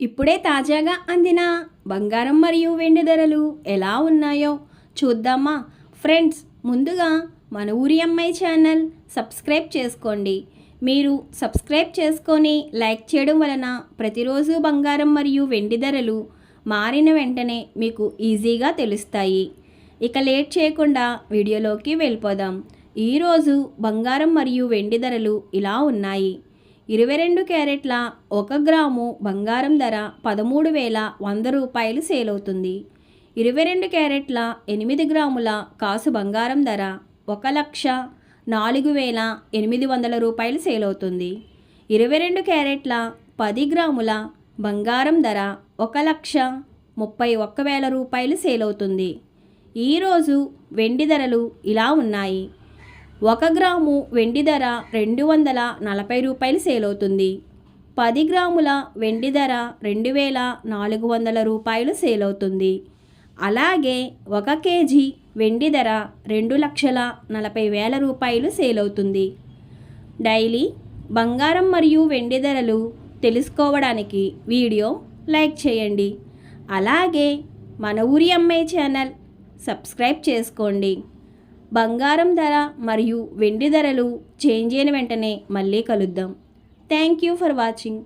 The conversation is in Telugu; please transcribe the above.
ఇప్పుడే తాజాగా అందిన బంగారం మరియు వెండి ధరలు ఎలా ఉన్నాయో చూద్దామా ఫ్రెండ్స్. ముందుగా మన ఊరి అమ్మాయి ఛానల్ సబ్స్క్రైబ్ చేసుకోండి. మీరు సబ్స్క్రైబ్ చేసుకొని లైక్ చేయడం వలన ప్రతిరోజు బంగారం మరియు వెండి ధరలు మారిన వెంటనే మీకు ఈజీగా తెలుస్తాయి. ఇక లేట్ చేయకుండా వీడియోలోకి వెళ్ళిపోదాం. ఈరోజు బంగారం మరియు వెండి ధరలు ఇలా ఉన్నాయి. 22 క్యారెట్ల 1 గ్రాము బంగారం ధర 13,100 రూపాయలు సేల్ అవుతుంది. 22 క్యారెట్ల 8 గ్రాముల కాసు బంగారం ధర 1,04,800 రూపాయలు సేల్ అవుతుంది. 22 క్యారెట్ల 10 గ్రాముల బంగారం ధర 1,31,000 రూపాయలు సేల్ అవుతుంది. ఈరోజు వెండి ధరలు ఇలా ఉన్నాయి. 1 గ్రాము వెండి ధర 240 రూపాయలు సేల్ అవుతుంది. 10 గ్రాముల వెండి ధర 2,400 రూపాయలు సేల్ అవుతుంది. అలాగే 1 కేజీ వెండి ధర 2,40,000 రూపాయలు సేల్ అవుతుంది. డైలీ బంగారం మరియు వెండి ధరలు తెలుసుకోవడానికి వీడియో లైక్ చేయండి. అలాగే మన ఊరి అమ్మాయి ఛానల్ సబ్స్క్రైబ్ చేసుకోండి. బంగారం ధర మరియు వెండి ధరలు చేంజ్ అయిన వెంటనే మళ్ళీ కలుద్దాం. Thank you for watching.